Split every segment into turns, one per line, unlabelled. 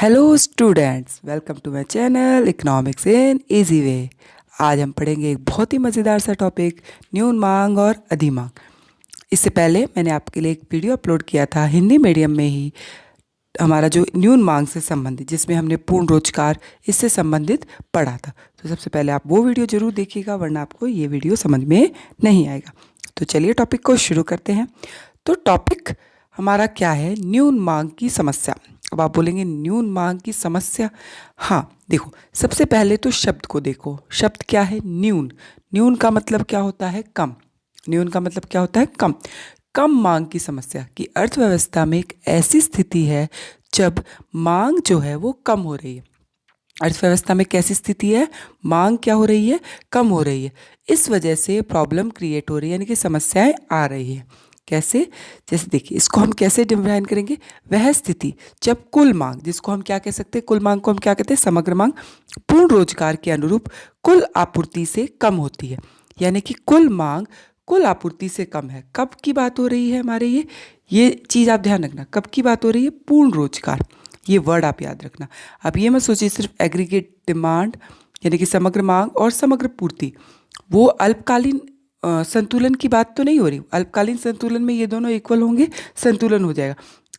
Hello students, welcome to my channel economics in easy way. आज हम पढ़ेंगे एक बहुत ही मज़ेदार सा टॉपिक, न्यून मांग और अधिमांग। इससे पहले मैंने आपके लिए एक वीडियो अपलोड किया था हिंदी मीडियम में ही, हमारा जो न्यून मांग से संबंधित, जिसमें हमने पूर्ण रोजगार इससे संबंधित पढ़ा था। तो सबसे पहले आप वो वीडियो ज़रूर देखिएगा, वरना आपको ये वीडियो समझ में नहीं आएगा। तो चलिए टॉपिक को शुरू करते हैं। तो टॉपिक हमारा क्या है? न्यून मांग की समस्या। अब आप बोलेंगे न्यून मांग की समस्या। हाँ, देखो, सबसे पहले तो शब्द को देखो। शब्द क्या है? न्यून। न्यून का मतलब क्या होता है? कम। न्यून का मतलब क्या होता है? कम। कम मांग की समस्या की अर्थव्यवस्था में एक ऐसी स्थिति है जब मांग जो है वो कम हो रही है। अर्थव्यवस्था में कैसी स्थिति है? मांग क्या हो रही है? कम हो रही है। इस वजह से प्रॉब्लम क्रिएट हो रही है, यानी कि समस्याएं आ रही है। कैसे? जैसे देखिए, इसको हम कैसे डिफाइन करेंगे? वह स्थिति जब कुल मांग, जिसको हम क्या कह सकते हैं? कुल मांग को हम क्या कहते हैं? समग्र मांग, पूर्ण रोजगार के अनुरूप कुल आपूर्ति से कम होती है। यानी कि कुल मांग कुल आपूर्ति से कम है। कब की बात हो रही है हमारे? ये चीज़ आप ध्यान रखना, कब की बात हो रही है? पूर्ण रोजगार, ये वर्ड आप याद रखना। अब ये मत सोचिए सिर्फ एग्रीगेट डिमांड यानी कि समग्र मांग और समग्र पूर्ति, वो अल्पकालीन संतुलन की बात तो नहीं हो रही। अल्पकालीन संतुलन में ये दोनों इक्वल होंगे, संतुलन हो जाएगा।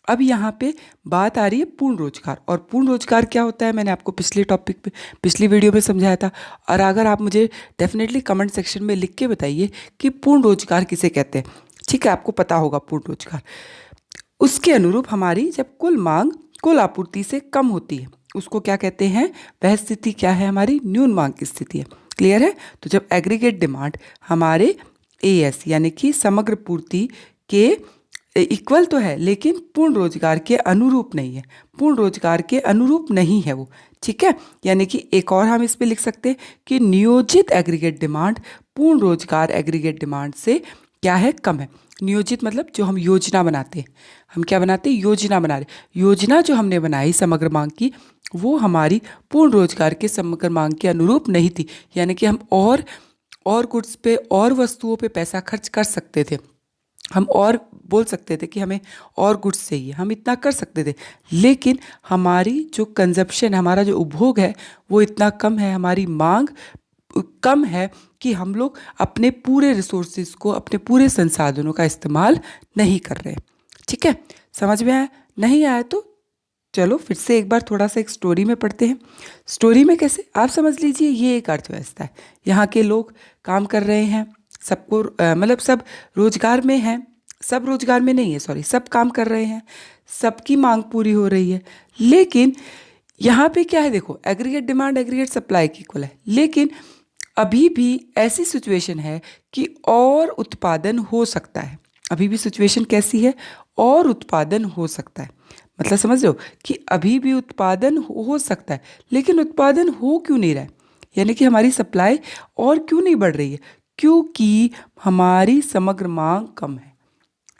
अब यहाँ पे बात आ रही है पूर्ण रोजगार। और पूर्ण रोजगार क्या होता है? मैंने आपको पिछले टॉपिक पे, पिछली वीडियो में समझाया था। और अगर आप मुझे डेफिनेटली कमेंट सेक्शन में लिख के बताइए कि पूर्ण रोजगार किसे कहते हैं। ठीक है, आपको पता होगा पूर्ण रोजगार। उसके अनुरूप हमारी जब कुल मांग कुल आपूर्ति से कम होती है, उसको क्या कहते हैं? वह स्थिति क्या है? हमारी न्यून मांग की स्थिति है। क्लियर है? तो जब एग्रीगेट डिमांड हमारे एएस यानी कि समग्र पूर्ति के इक्वल तो है, लेकिन पूर्ण रोजगार के अनुरूप नहीं है। पूर्ण रोजगार के अनुरूप नहीं है वो। ठीक है, यानी कि एक और हम इस पे लिख सकते हैं कि नियोजित एग्रीगेट डिमांड पूर्ण रोजगार एग्रीगेट डिमांड से क्या है? कम है। नियोजित मतलब जो हम योजना बनाते हैं। हम क्या बनाते हैं? योजना बना रहे। योजना जो हमने बनाई समग्र मांग की, वो हमारी पूर्ण रोजगार के समग्र मांग के अनुरूप नहीं थी। यानी कि हम और गुड्स पे और वस्तुओं पे पैसा खर्च कर सकते थे। हम और बोल सकते थे कि हमें और गुड्स चाहिए, हम इतना कर सकते थे। लेकिन हमारी जो कंजप्शन, हमारा जो उपभोग है, वो इतना कम है, हमारी मांग कम है कि हम लोग अपने पूरे रिसोर्सेज को, अपने पूरे संसाधनों का इस्तेमाल नहीं कर रहे। ठीक है, समझ में आया? नहीं आया तो चलो फिर से एक बार थोड़ा सा एक स्टोरी में पढ़ते हैं। स्टोरी में कैसे? आप समझ लीजिए, ये एक अर्थव्यवस्था है। यहाँ के लोग काम कर रहे हैं, सबको मतलब सब रोजगार में हैं। सब रोजगार में नहीं है, सॉरी, सब काम कर रहे हैं, सबकी मांग पूरी हो रही है। लेकिन यहाँ पे क्या है? देखो, एग्रीगेट डिमांड एग्रीगेट सप्लाई की इक्वल है, लेकिन अभी भी ऐसी सिचुएशन है कि और उत्पादन हो सकता है। अभी भी सिचुएशन कैसी है? और उत्पादन हो सकता है। मतलब समझ रहे हो कि अभी भी उत्पादन हो सकता है, लेकिन उत्पादन हो क्यों नहीं रहा है? यानी कि हमारी सप्लाई और क्यों नहीं बढ़ रही है? क्योंकि हमारी समग्र मांग कम है।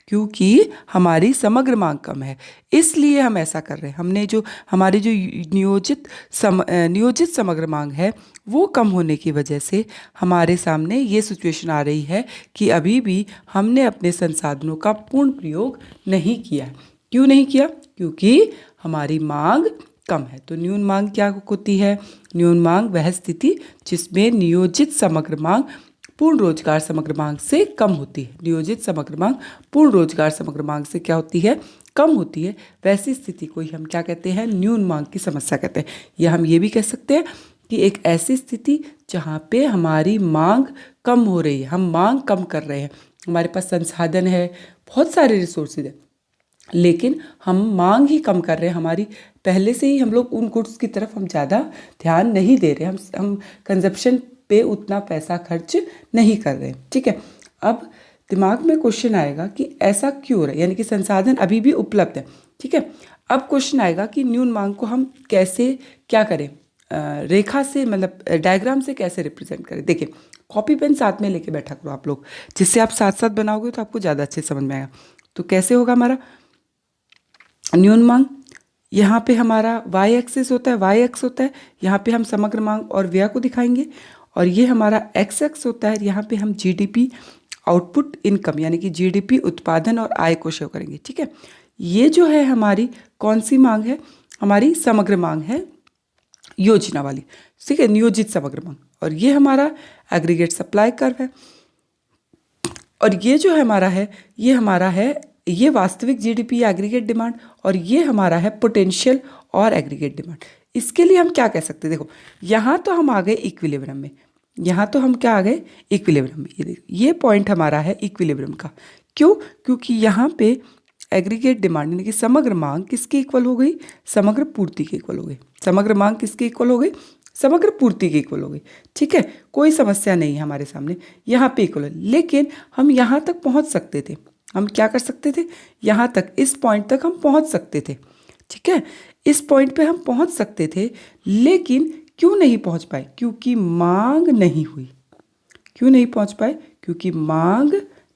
क्योंकि हमारी समग्र मांग कम है, इसलिए हम ऐसा कर रहे हैं। हमने जो हमारी जो नियोजित समग्र मांग है, वो कम होने की वजह से हमारे सामने ये सिचुएशन आ रही है कि अभी भी हमने अपने संसाधनों का पूर्ण प्रयोग नहीं किया। क्यों नहीं किया? क्योंकि हमारी मांग कम है। तो न्यून मांग क्या होती है? न्यून मांग वह स्थिति जिसमें नियोजित समग्र मांग पूर्ण रोजगार समग्र मांग से कम होती है। नियोजित समग्र मांग पूर्ण रोजगार समग्र मांग से क्या होती है? कम होती है। वैसी स्थिति को ही हम क्या कहते हैं? न्यून मांग की समस्या कहते हैं। या हम ये भी कह सकते हैं कि एक ऐसी स्थिति जहाँ पे हमारी मांग कम हो रही है, हम मांग कम कर रहे हैं, हमारे पास संसाधन है, बहुत सारे रिसोर्सेज है, लेकिन हम मांग ही कम कर रहे हैं। हमारी पहले से ही हम लोग उन गुड्स की तरफ हम ज़्यादा ध्यान नहीं दे रहे, हम कंजप्शन पे उतना पैसा खर्च नहीं कर रहे। ठीक है, अब दिमाग में क्वेश्चन आएगा कि ऐसा क्यों हो रहा है? यानी कि संसाधन अभी भी उपलब्ध है। ठीक है, अब क्वेश्चन आएगा कि न्यून मांग को हम कैसे क्या करें? रेखा से, मतलब डायग्राम से कैसे रिप्रेजेंट करें? देखिए, कॉपी पेन साथ में लेके बैठा करो आप लोग, जिससे आप साथ साथ बनाओगे तो आपको ज़्यादा अच्छे समझ में आएगा। तो कैसे होगा हमारा न्यून मांग? यहाँ पे हमारा वाई एक्सिस होता है, वाई एक्स होता है, यहाँ पे हम समग्र मांग और व्यय को दिखाएंगे। और ये हमारा एक्स एक्स होता है, यहाँ पे हम जीडीपी आउटपुट इनकम यानी कि जीडीपी उत्पादन और आय को शो करेंगे। ठीक है, ये जो है हमारी कौन सी मांग है? हमारी समग्र मांग है योजना वाली, ठीक है, नियोजित समग्र मांग। और ये हमारा एग्रीगेट सप्लाई कर्व है। और ये जो हमारा है ये वास्तविक जीडीपी एग्रीगेट डिमांड, और ये हमारा है पोटेंशियल और एग्रीगेट डिमांड। इसके लिए हम क्या कह सकते हैं, देखो यहाँ तो हम आ गए इक्विलिब्रियम में, यहाँ तो हम क्या आ गए इक्विलिब्रियम में। ये देखो ये पॉइंट हमारा है इक्विलिब्रियम का। क्यों? क्योंकि यहाँ पे एग्रीगेट डिमांड यानी कि समग्र मांग किसके इक्वल हो गई, समग्र पूर्ति के इक्वल हो गई। समग्र मांग किसके इक्वल हो गई, समग्र पूर्ति के इक्वल हो गई। ठीक है, कोई समस्या नहीं है हमारे सामने, यहाँ पे इक्वल है। लेकिन हम यहाँ तक पहुँच सकते थे, हम क्या कर सकते थे, यहाँ तक इस पॉइंट तक हम पहुँच सकते थे। ठीक है, इस पॉइंट पे हम पहुँच सकते थे, लेकिन क्यों नहीं पहुँच पाए, क्योंकि मांग नहीं हुई। क्यों नहीं पहुँच पाए, क्योंकि मांग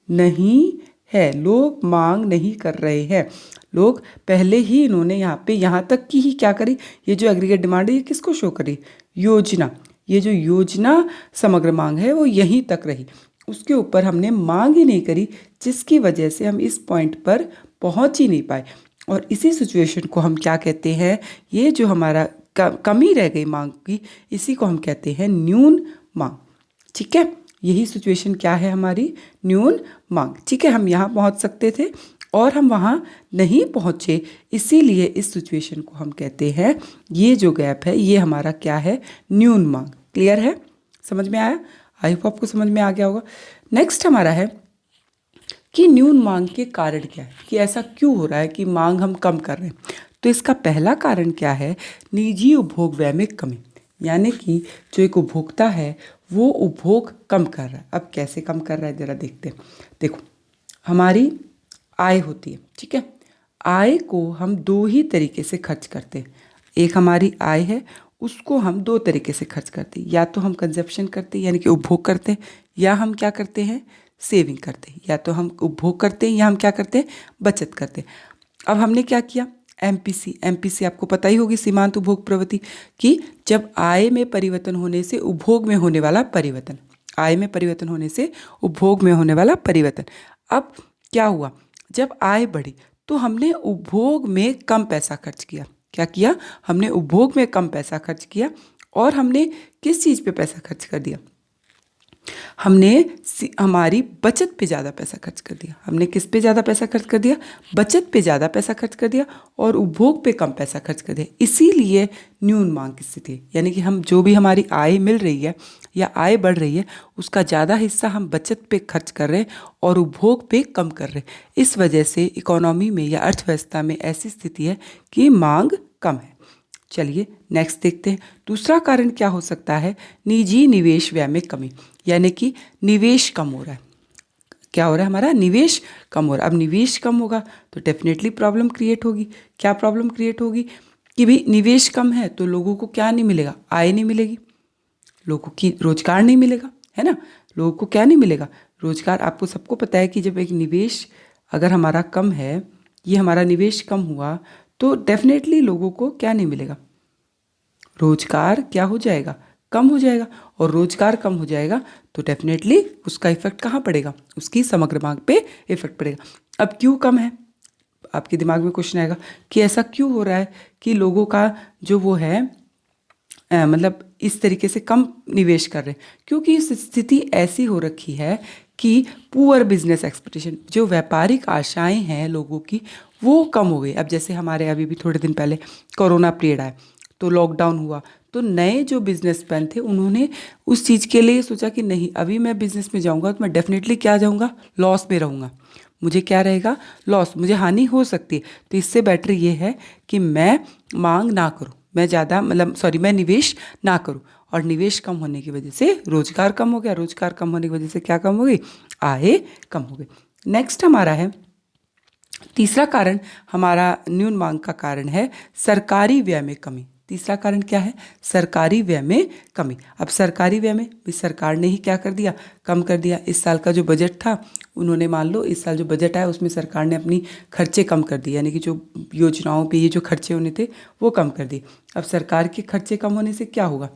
नहीं है, लोग मांग नहीं कर रहे हैं। लोग पहले ही इन्होंने यहाँ पे यहाँ तक की ही क्या करी, ये जो एग्रीगेट डिमांड है ये किसको शो करी, योजना। ये जो योजना समग्र मांग है वो यहीं तक रही, उसके ऊपर हमने मांग ही नहीं करी, जिसकी वजह से हम इस पॉइंट पर पहुँच ही नहीं पाए। और इसी सिचुएशन को हम क्या कहते हैं, ये जो हमारा कमी रह गई मांग की, इसी को हम कहते हैं न्यून मांग। ठीक है, यही सिचुएशन क्या है हमारी, न्यून मांग। ठीक है, हम यहाँ पहुँच सकते थे और हम वहाँ नहीं पहुँचे, इसीलिए इस सिचुएशन को हम कहते हैं, ये जो गैप है ये हमारा क्या है, न्यून मांग। क्लियर है, समझ में आया? आई होप आपको समझ में आ गया होगा। नेक्स्ट हमारा है कि न्यून मांग के कारण क्या है, कि ऐसा क्यों हो रहा है कि मांग हम कम कर रहे हैं। तो इसका पहला कारण क्या है, निजी उपभोग व्यय में कमी, यानी कि जो एक उपभोक्ता है वो उपभोग कम कर रहा है। अब कैसे कम कर रहा है ज़रा देखते हैं। देखो हमारी आय होती है, ठीक है, आय को हम दो ही तरीके से खर्च करते हैं। एक हमारी आय है, उसको हम दो तरीके से खर्च करते हैं, या तो हम कंजप्शन करते हैं यानी कि उपभोग करते हैं, या हम क्या करते हैं, सेविंग करते हैं। या तो हम उपभोग करते हैं या हम क्या करते हैं, बचत करते हैं। अब हमने क्या किया, एमपीसी आपको पता ही होगी, सीमांत उपभोग प्रवृत्ति, कि जब आय में परिवर्तन होने से उपभोग में होने वाला परिवर्तन, आय में परिवर्तन होने से उपभोग में होने वाला परिवर्तन। अब क्या हुआ, जब आय बढ़ी तो हमने उपभोग में कम पैसा खर्च किया। क्या किया, हमने उपभोग में कम पैसा खर्च किया, और हमने किस चीज़ पे पैसा खर्च कर दिया, हमने हमारी बचत पे ज़्यादा पैसा खर्च कर दिया। हमने किस पे ज़्यादा पैसा खर्च कर दिया, बचत पे ज़्यादा पैसा खर्च कर दिया, और उपभोग पे कम पैसा खर्च कर दिया। इसीलिए न्यून मांग की स्थिति है, यानी कि हम जो भी हमारी आय मिल रही है या आय बढ़ रही है, उसका ज़्यादा हिस्सा हम बचत पे खर्च कर रहे हैं और उपभोग पे कम कर रहे हैं। इस वजह से इकोनॉमी में या अर्थव्यवस्था में ऐसी स्थिति है कि मांग कम है। चलिए नेक्स्ट देखते हैं, दूसरा कारण क्या हो सकता है, निजी निवेश व्यय में कमी, यानी कि निवेश कम हो रहा है। क्या हो रहा है, हमारा निवेश कम हो रहा है। अब निवेश कम होगा तो डेफिनेटली प्रॉब्लम क्रिएट होगी। क्या प्रॉब्लम क्रिएट होगी, कि भाई निवेश कम है तो लोगों को क्या नहीं मिलेगा, आय नहीं मिलेगी, लोगों की रोजगार नहीं मिलेगा, है ना। लोगों को क्या नहीं मिलेगा, रोजगार। आपको सबको पता है कि जब एक निवेश अगर हमारा कम है, ये हमारा निवेश कम हुआ, तो डेफिनेटली लोगों को क्या नहीं मिलेगा, रोजगार क्या हो जाएगा, कम हो जाएगा। और रोजगार कम हो जाएगा तो डेफिनेटली उसका इफेक्ट कहाँ पड़ेगा, उसकी समग्र मांग पे इफेक्ट पड़ेगा। अब क्यों कम है, आपके दिमाग में क्वेश्चन आएगा कि ऐसा क्यों हो रहा है कि लोगों का जो वो है मतलब इस तरीके से कम निवेश कर रहे हैं। क्योंकि इस स्थिति ऐसी हो रखी है कि पुअर बिजनेस एक्सपेक्टेशन, जो व्यापारिक आशाएं हैं लोगों की, वो कम हो गई। अब जैसे हमारे अभी भी थोड़े दिन पहले कोरोना पीरियड आया, तो लॉकडाउन हुआ, तो नए जो बिजनेसमैन थे उन्होंने उस चीज़ के लिए सोचा कि नहीं, अभी मैं बिजनेस में जाऊंगा तो मैं डेफिनेटली क्या जाऊंगा, लॉस में रहूंगा, मुझे क्या रहेगा, लॉस, मुझे हानि हो सकती है। तो इससे बेटर ये है कि मैं मांग ना करूं, मैं ज़्यादा मैं निवेश ना करूं। और निवेश कम होने की वजह से रोजगार कम हो गया, रोजगार कम होने की वजह से क्या कम हो गई, आय कम हो गई। नेक्स्ट हमारा है तीसरा कारण, हमारा न्यून मांग का कारण है सरकारी व्यय में कमी। तीसरा कारण क्या है, सरकारी व्यय में कमी। अब सरकारी व्यय में भी सरकार ने ही क्या कर दिया, कम कर दिया। इस साल का जो बजट था, उन्होंने मान लो इस साल जो बजट आया उसमें सरकार ने अपनी खर्चे कम कर दिए, यानी कि जो योजनाओं पे ये जो खर्चे होने थे वो कम कर दिए। अब सरकार के खर्चे कम होने से क्या होगा,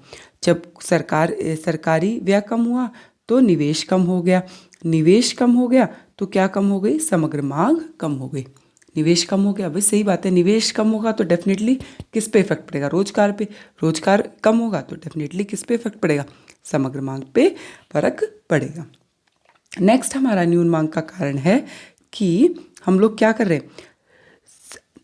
जब सरकारी व्यय कम हुआ तो निवेश कम हो गया, निवेश कम हो गया तो क्या कम हो गई, समग्र मांग कम हो गई। निवेश कम हो गया, भाई सही बात है, निवेश कम होगा तो डेफिनेटली किस पे इफेक्ट पड़ेगा? रोजगार पे। रोजगार कम होगा तो डेफिनेटली किस पे इफेक्ट पड़ेगा? समग्र मांग पे फर्क पड़ेगा। नेक्स्ट हमारा न्यून मांग का कारण है कि हम लोग क्या कर रहे हैं,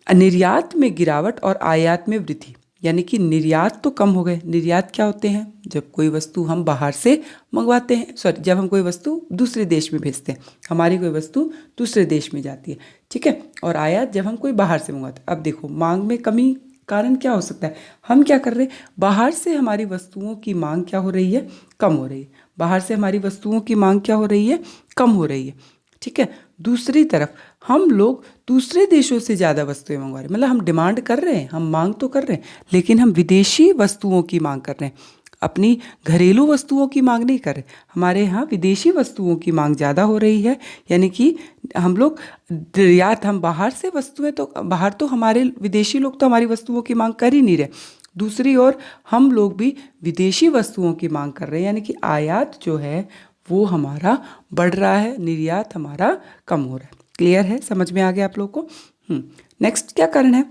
निर्यात में गिरावट और आयात में वृद्धि। यानी कि निर्यात तो कम हो गए। निर्यात क्या होते हैं? जब कोई वस्तु हम बाहर से मंगवाते हैं, सॉरी, जब हम कोई वस्तु दूसरे देश में भेजते हैं, हमारी कोई वस्तु दूसरे देश में जाती है, ठीक है। और आयात जब हम कोई बाहर से मंगवाते हैं। अब देखो मांग में कमी कारण क्या हो सकता है? हम क्या कर रहे हैं, बाहर से हमारी वस्तुओं की मांग क्या हो रही है? कम हो रही है। बाहर से हमारी वस्तुओं की मांग क्या हो रही है? कम हो रही है, ठीक है। दूसरी तरफ हम लोग दूसरे देशों से ज़्यादा वस्तुएं मंगवा रहे हैं, मतलब हम डिमांड कर रहे हैं, हम मांग तो कर रहे हैं, लेकिन हम विदेशी वस्तुओं की मांग कर रहे हैं, अपनी घरेलू वस्तुओं की मांग नहीं कर रहे। हमारे यहाँ विदेशी वस्तुओं की मांग ज़्यादा हो रही है। यानी कि हम लोग निर्यात, हम बाहर से वस्तुएं, तो बाहर तो हमारे विदेशी लोग तो हमारी वस्तुओं की मांग कर ही नहीं रहे, दूसरी ओर हम लोग भी विदेशी वस्तुओं की मांग कर रहे हैं। यानी कि आयात जो है वो हमारा बढ़ रहा है, निर्यात हमारा कम हो रहा है। क्लियर है? समझ में आ गया आप लोग को? नेक्स्ट क्या कारण है?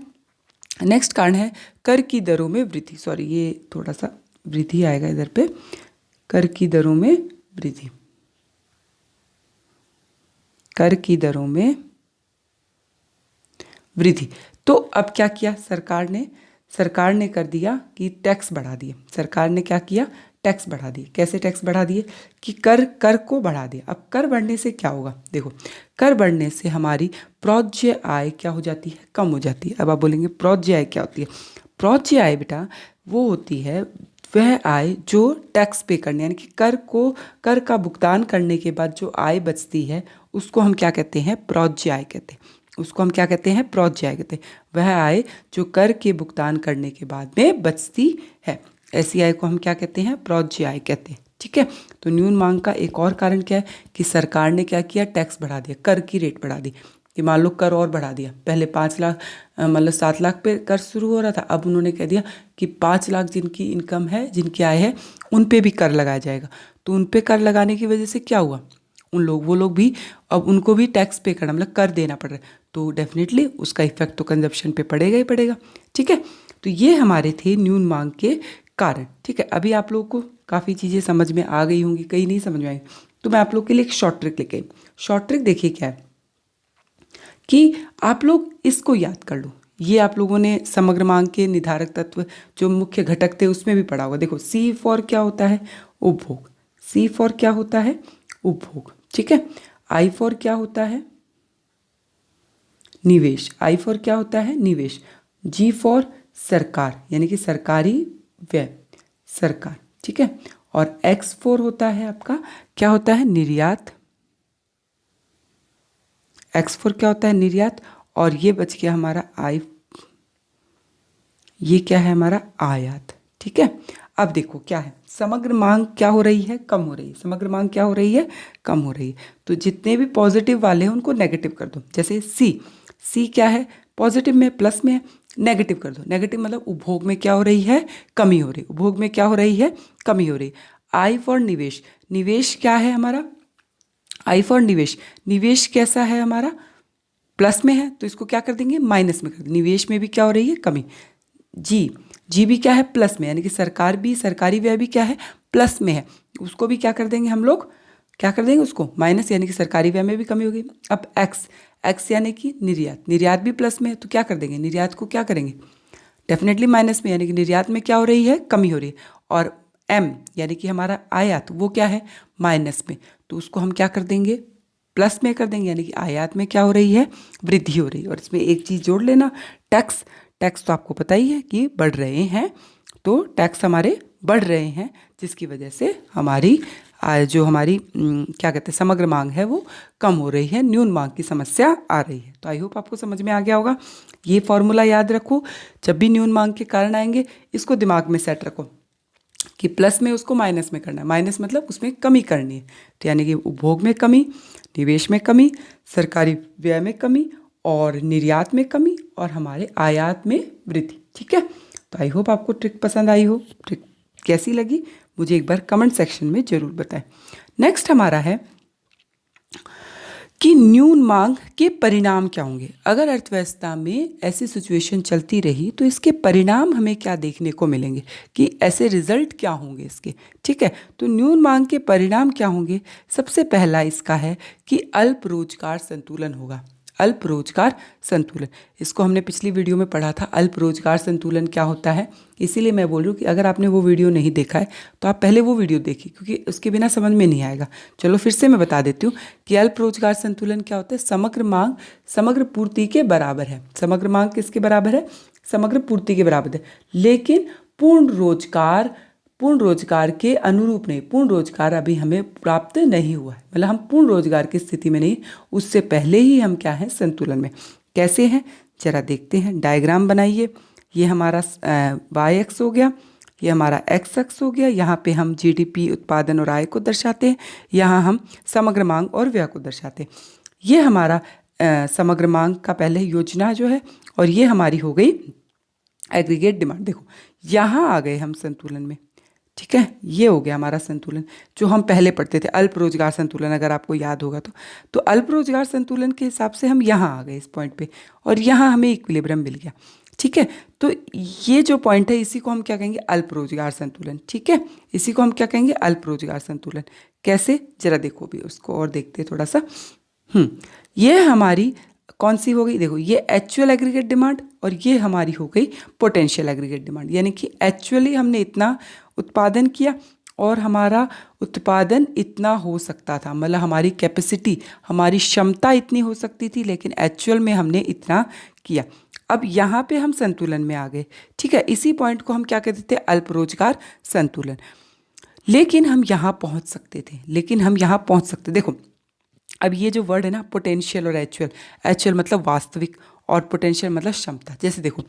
नेक्स्ट कारण है कर की दरों में वृद्धि। सॉरी, ये थोड़ा सा वृद्धि आएगा इधर पे, कर की दरों में वृद्धि। कर की दरों में वृद्धि। तो अब क्या किया सरकार ने? सरकार ने कर दिया कि टैक्स बढ़ा दिए। सरकार ने क्या किया? टैक्स बढ़ा दिए। कैसे टैक्स बढ़ा दिए? कि कर कर को बढ़ा दिया। अब कर बढ़ने से क्या होगा? देखो, कर बढ़ने से हमारी प्रोज्य आय क्या हो जाती है? कम हो जाती है। अब आप बोलेंगे प्रोज्य आय क्या होती है? प्रोज्य आय बेटा वो होती है वह आय जो टैक्स पे करने, यानी कि कर का भुगतान करने के बाद जो आय बचती है उसको हम क्या कहते हैं? प्रोज्य आय कहते हैं। उसको हम क्या कहते हैं? प्रोज्य आय कहते हैं। वह आय जो कर के भुगतान करने के बाद में बचती है, ऐसी आय को हम क्या कहते हैं? प्रोज्य आय कहते हैं, ठीक है। तो न्यून मांग का एक और कारण क्या है कि सरकार ने क्या किया? टैक्स बढ़ा दिया, कर की रेट बढ़ा दी। कि मान लो कर और बढ़ा दिया, पहले 5 लाख मतलब 7 लाख पे कर शुरू हो रहा था, अब उन्होंने कह दिया कि 5 लाख जिनकी इनकम है, जिनकी आय है, उन पे भी कर लगाया जाएगा। तो उन पे कर लगाने की वजह से क्या हुआ? वो लोग भी अब उनको भी टैक्स पे करना, मतलब कर देना पड़ रहा है। तो डेफिनेटली उसका इफेक्ट तो कंजप्शन पे पड़ेगा ही पड़ेगा, ठीक है। तो ये हमारे थे न्यून मांग के कारण, ठीक है। अभी आप लोगों को काफ़ी चीज़ें समझ में आ गई होंगी, कई नहीं समझ में आई, तो मैं आप लोग के लिए एक शॉर्ट ट्रिक लेके आई। शॉर्ट ट्रिक देखिए क्या है कि आप लोग इसको याद कर लो। ये आप लोगों ने समग्र मांग के निर्धारक तत्व जो मुख्य घटक थे उसमें भी पढ़ा होगा। देखो, सी फॉर क्या होता है? उपभोग। सी फॉर क्या होता है? उपभोग, ठीक है। आई फॉर क्या होता है? निवेश। आई फॉर क्या होता है? निवेश। जी फॉर सरकार, यानी कि सरकारी व्यय, सरकार, ठीक है। और एक्स फॉर होता है आपका, क्या होता है? निर्यात। एक्स फॉर क्या होता है? निर्यात। और ये बच गया हमारा आई, ये क्या है? हमारा आयात, ठीक है। अब देखो क्या है, समग्र मांग क्या हो रही है? कम हो रही है। समग्र मांग क्या हो रही है? कम हो रही है। तो जितने भी पॉजिटिव वाले हैं उनको नेगेटिव कर दो। जैसे सी, सी क्या है? पॉजिटिव में, प्लस में है, नेगेटिव कर दो। नेगेटिव मतलब उपभोग में क्या हो रही है? कमी हो रही है। उपभोग में क्या हो रही है? कमी हो रही है। आई फॉर निवेश। निवेश क्या है हमारा? आई फॉर निवेश। निवेश कैसा है हमारा? प्लस में है, तो इसको क्या कर देंगे? माइनस में कर देंगे। निवेश में भी क्या हो रही है? कमी। जी, जी भी क्या है? प्लस में, यानी कि सरकार भी, सरकारी व्यय भी क्या है? प्लस में है। उसको भी क्या कर देंगे हम लोग? क्या कर देंगे उसको? माइनस, यानी कि सरकारी व्यय में भी कमी होगी। अब एक्स, एक्स यानी कि निर्यात। निर्यात भी प्लस में है, तो क्या कर देंगे? निर्यात को क्या करेंगे? डेफिनेटली माइनस में, यानी कि निर्यात में क्या हो रही है? कमी हो रही है। और एम यानी कि हमारा आयात, वो क्या है? माइनस में, तो उसको हम क्या कर देंगे? प्लस में कर देंगे, यानी कि आयात में क्या हो रही है? वृद्धि हो रही है। और इसमें एक चीज़ जोड़ लेना, टैक्स। टैक्स तो आपको पता ही है कि बढ़ रहे हैं, तो टैक्स हमारे बढ़ रहे हैं, जिसकी वजह से हमारी जो हमारी क्या कहते हैं, समग्र मांग है वो कम हो रही है, न्यून मांग की समस्या आ रही है। तो आई होप आपको समझ में आ गया होगा। ये फॉर्मूला याद रखो, जब भी न्यून मांग के कारण आएंगे इसको दिमाग में सेट रखो कि प्लस में उसको माइनस में करना है। माइनस मतलब उसमें कमी करनी है, तो यानी कि उपभोग में कमी, निवेश में कमी, सरकारी व्यय में कमी, और निर्यात में कमी, और हमारे आयात में वृद्धि, ठीक है। तो आई होप आपको ट्रिक पसंद आई हो। ट्रिक कैसी लगी मुझे एक बार कमेंट सेक्शन में ज़रूर बताएं। नेक्स्ट हमारा है कि न्यून मांग के परिणाम क्या होंगे। अगर अर्थव्यवस्था में ऐसी सिचुएशन चलती रही तो इसके परिणाम हमें क्या देखने को मिलेंगे, कि ऐसे रिजल्ट क्या होंगे इसके। ठीक है, तो न्यून मांग के परिणाम क्या होंगे। सबसे पहला इसका है कि अल्प रोजगार संतुलन होगा। अल्प रोजगार संतुलन, इसको हमने पिछली वीडियो में पढ़ा था, अल्प रोजगार संतुलन क्या होता है। इसीलिए मैं बोल रही हूँ कि अगर आपने वो वीडियो नहीं देखा है तो आप पहले वो वीडियो देखिए, क्योंकि उसके बिना समझ में नहीं आएगा। चलो फिर से मैं बता देती हूँ कि अल्प रोजगार संतुलन क्या होता है। समग्र मांग समग्र पूर्ति के बराबर है। समग्र मांग किसके बराबर है, समग्र पूर्ति के बराबर है, लेकिन पूर्ण रोजगार के अनुरूप नहीं। पूर्ण रोजगार अभी हमें प्राप्त नहीं हुआ है, मतलब हम पूर्ण रोजगार की स्थिति में नहीं, उससे पहले ही हम क्या हैं, संतुलन में। कैसे हैं जरा देखते हैं, डायग्राम बनाइए। ये हमारा वाई एक्स हो गया, ये हमारा एक्स एक्स हो गया। यहाँ पे हम जीडीपी, उत्पादन और आय को दर्शाते हैं, यहाँ हम समग्र मांग और व्यय को दर्शाते हैं। ये हमारा समग्र मांग का पहले योजना जो है, और ये हमारी हो गई एग्रीगेट डिमांड। देखो यहाँ आ गए हम संतुलन में। ठीक है, ये हो गया हमारा संतुलन जो हम पहले पढ़ते थे, अल्प रोजगार संतुलन, अगर आपको याद होगा तो अल्प रोजगार संतुलन के हिसाब से हम यहाँ आ गए इस पॉइंट पे, और यहाँ हमें इक्विलिब्रियम मिल गया। ठीक है, तो ये जो पॉइंट है इसी को हम क्या कहेंगे, अल्प रोजगार संतुलन। ठीक है, इसी को हम क्या कहेंगे, अल्प रोजगार संतुलन। कैसे, जरा देखो भी उसको और देखते थोड़ा सा। ये हमारी कौन सी हो गई, देखो ये एक्चुअल एग्रीगेट डिमांड और ये हमारी हो गई पोटेंशियल एग्रीगेट डिमांड। यानी कि एक्चुअली हमने इतना उत्पादन किया और हमारा उत्पादन इतना हो सकता था, मतलब हमारी कैपेसिटी, हमारी क्षमता इतनी हो सकती थी, लेकिन एक्चुअल में हमने इतना किया। अब यहाँ पे हम संतुलन में आ गए। ठीक है, इसी पॉइंट को हम क्या कहते थे, अल्प रोजगार संतुलन। लेकिन हम यहाँ पहुँच सकते थे, देखो अब ये जो वर्ड है ना, पोटेंशियल और एक्चुअल, एक्चुअल मतलब वास्तविक और पोटेंशियल मतलब क्षमता। जैसे देखो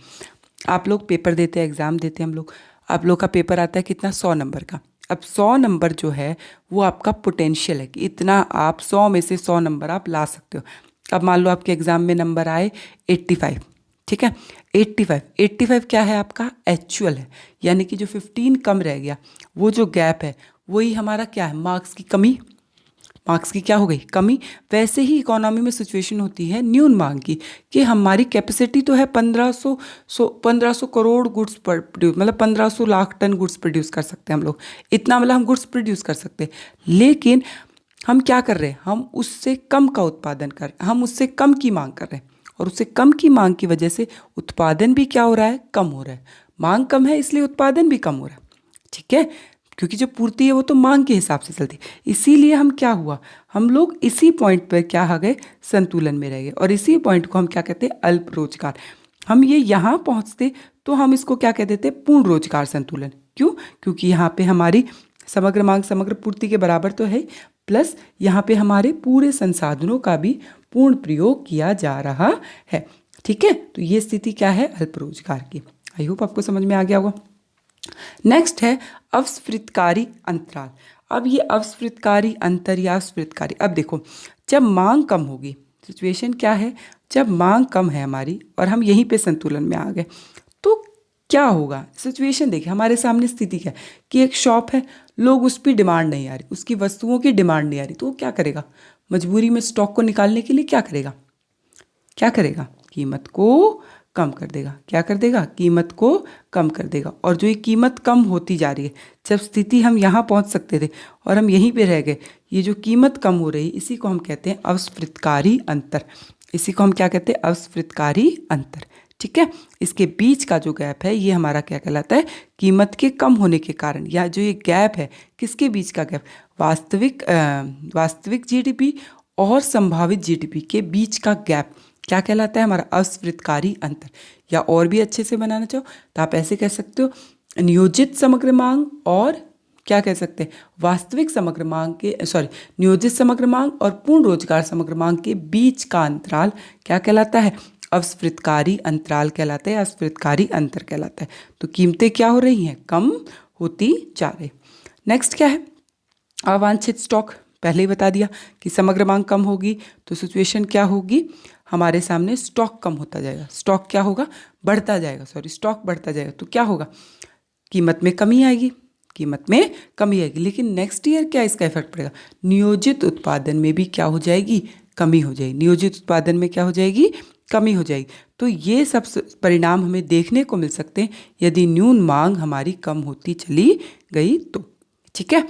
आप लोग पेपर देते हैं, एग्ज़ाम देते हैं हम लोग, आप लोग का पेपर आता है कितना, 100 नंबर का। अब 100 नंबर जो है वो आपका पोटेंशियल है कि इतना आप 100 में से 100 नंबर आप ला सकते हो। अब मान लो आपके एग्ज़ाम में नंबर आए 85। ठीक है, 85 क्या है, आपका एक्चुअल है। यानी कि जो 15 कम रह गया, वो जो गैप है वही हमारा क्या है, मार्क्स की कमी, मार्क्स की क्या हो गई, कमी। वैसे ही इकोनॉमी में सिचुएशन होती है न्यून मांग की, कि हमारी कैपेसिटी तो है 1500 करोड़ गुड्स प्रोड्यूस, मतलब 1500 लाख टन गुड्स प्रोड्यूस कर सकते हैं हम लोग, इतना मतलब हम गुड्स प्रोड्यूस कर सकते हैं। लेकिन हम क्या कर रहे हैं, हम उससे कम का उत्पादन कर, हम उससे कम की मांग कर रहे हैं, और उससे कम की मांग की वजह से उत्पादन भी क्या हो रहा है, कम हो रहा है। मांग कम है इसलिए उत्पादन भी कम हो रहा है। ठीक है, क्योंकि जो पूर्ति है वो तो मांग के हिसाब से चलती है। इसीलिए हम क्या हुआ, हम लोग इसी पॉइंट पर क्या आ गए, संतुलन में रह गए, और इसी पॉइंट को हम क्या कहते हैं, अल्प रोजगार। हम ये यहाँ पहुँचते तो हम इसको क्या कह देते, पूर्ण रोजगार संतुलन। क्यों, क्योंकि यहाँ पे हमारी समग्र मांग समग्र पूर्ति के बराबर तो है, प्लस यहाँ पे हमारे पूरे संसाधनों का भी पूर्ण प्रयोग किया जा रहा है। ठीक है, तो ये स्थिति क्या है, अल्प रोजगार की। आई होप आपको समझ में आ गया होगा। नेक्स्ट है अवस्फीतकारी अंतराल। अब ये अवस्फीतकारी अंतर या अवस्फीतकारी, अब देखो जब मांग कम होगी, सिचुएशन क्या है, जब मांग कम है हमारी और हम यहीं पे संतुलन में आ गए, तो क्या होगा, सिचुएशन देखिए हमारे सामने स्थिति क्या है कि एक शॉप है, लोग उस पर डिमांड नहीं आ रही, उसकी वस्तुओं की डिमांड नहीं आ रही, तो वो क्या करेगा, मजबूरी में स्टॉक को निकालने के लिए क्या करेगा, कीमत को कम कर देगा। क्या कर देगा, कीमत को कम कर देगा। और जो ये कीमत कम होती जा रही है, जब स्थिति हम यहाँ पहुँच सकते थे और हम यहीं पे रह गए, ये जो कीमत कम हो रही है इसी को हम कहते हैं अवस्फीतकारी अंतर। इसी को हम क्या कहते हैं, अवस्फीतकारी अंतर। ठीक है, इसके बीच का जो गैप है ये हमारा क्या कहलाता है, कीमत के कम होने के कारण, या जो ये गैप है किसके बीच का गैप, वास्तविक जीडीपी और संभावित जीडीपी के बीच का गैप क्या कहलाता है, हमारा अवस्फीतकारी अंतर। या और भी अच्छे से बनाना चाहो तो आप ऐसे कह सकते हो, नियोजित समग्र मांग और क्या कह सकते हैं, वास्तविक समग्र मांग के, नियोजित समग्र मांग और पूर्ण रोजगार समग्र मांग के बीच का अंतराल क्या कहलाता है, अवस्फीतकारी अंतराल कहलाता है, अवस्फीतकारी अंतर कहलाता है। तो कीमतें क्या हो रही हैं, कम होती जा रही। नेक्स्ट क्या है, अवांछित स्टॉक। पहले ही बता दिया कि समग्र मांग कम होगी तो सिचुएशन क्या होगी, हमारे सामने स्टॉक कम होता जाएगा, स्टॉक क्या होगा, बढ़ता जाएगा, स्टॉक बढ़ता जाएगा, तो क्या होगा, कीमत में कमी आएगी, लेकिन नेक्स्ट ईयर क्या इसका इफेक्ट पड़ेगा, नियोजित उत्पादन में भी क्या हो जाएगी, कमी हो जाएगी, नियोजित उत्पादन में क्या हो जाएगी, कमी हो जाएगी। तो ये सब परिणाम हमें देखने को मिल सकते हैं यदि न्यून मांग हमारी कम होती चली गई तो। ठीक है,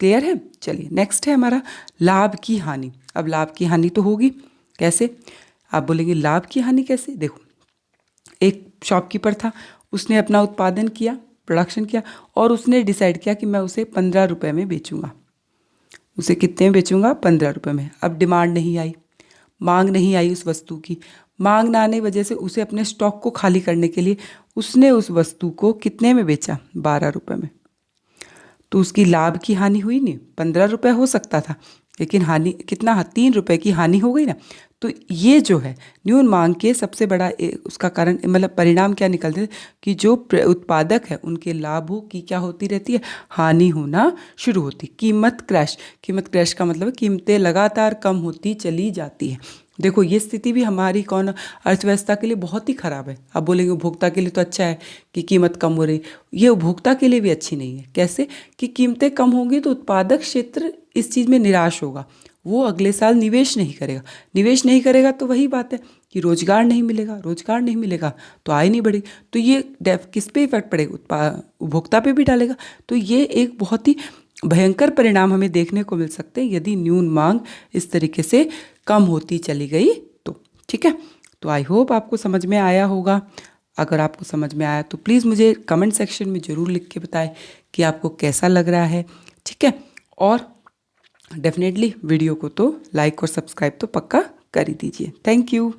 क्लियर है। चलिए नेक्स्ट है हमारा लाभ की हानि। अब लाभ की हानि तो होगी, कैसे? आप बोलेंगे लाभ की हानि कैसे? देखो, एक शॉपकीपर था, उसने अपना उत्पादन किया, प्रोडक्शन किया, और उसने डिसाइड किया कि मैं उसे 15 रुपये में बेचूंगा। उसे कितने में बेचूंगा? 15 रुपये में। अब डिमांड नहीं आई, मांग नहीं आई उस वस्तु की। मांग ना आने वजह से उसे अपने स्टॉक को खाली करने के लिए उसने उस वस्तु को कितने में बेचा? 12 रुपये में। तो उसकी लाभ की हानि हुई नहीं, 15 रुपये हो सकता था, लेकिन हानि कितना? 3 रुपये की हानि हो गई ना। तो ये जो है न्यून मांग के सबसे बड़ा उसका कारण, मतलब परिणाम क्या निकलते हैं कि जो उत्पादक है उनके लाभों की क्या होती रहती है? हानि होना शुरू होती। कीमत क्रैश। कीमत क्रैश का मतलब कीमतें लगातार कम होती चली जाती है। देखो, ये स्थिति भी हमारी अर्थव्यवस्था के लिए बहुत ही खराब है। आप बोलेंगे उपभोक्ता के लिए तो अच्छा है कि कीमत कम हो रही, ये उपभोक्ता के लिए भी अच्छी नहीं है। कैसे? कि कीमतें कम होंगी तो उत्पादक क्षेत्र इस चीज़ में निराश होगा, वो अगले साल निवेश नहीं करेगा। निवेश नहीं करेगा तो वही बात है कि रोजगार नहीं मिलेगा, रोजगार नहीं मिलेगा तो आय नहीं बढ़ेगी। तो ये किस पे इफेक्ट पड़ेगा? उपभोक्ता पे भी डालेगा। तो ये एक बहुत ही भयंकर परिणाम हमें देखने को मिल सकते हैं यदि न्यून मांग इस तरीके से कम होती चली गई तो। ठीक है, तो आई होप आपको समझ में आया होगा। अगर आपको समझ में आया तो प्लीज़ मुझे कमेंट सेक्शन में ज़रूर लिख के बताएं कि आपको कैसा लग रहा है। ठीक है, और डेफिनेटली वीडियो को तो लाइक और सब्सक्राइब तो पक्का कर ही दीजिए। Thank you.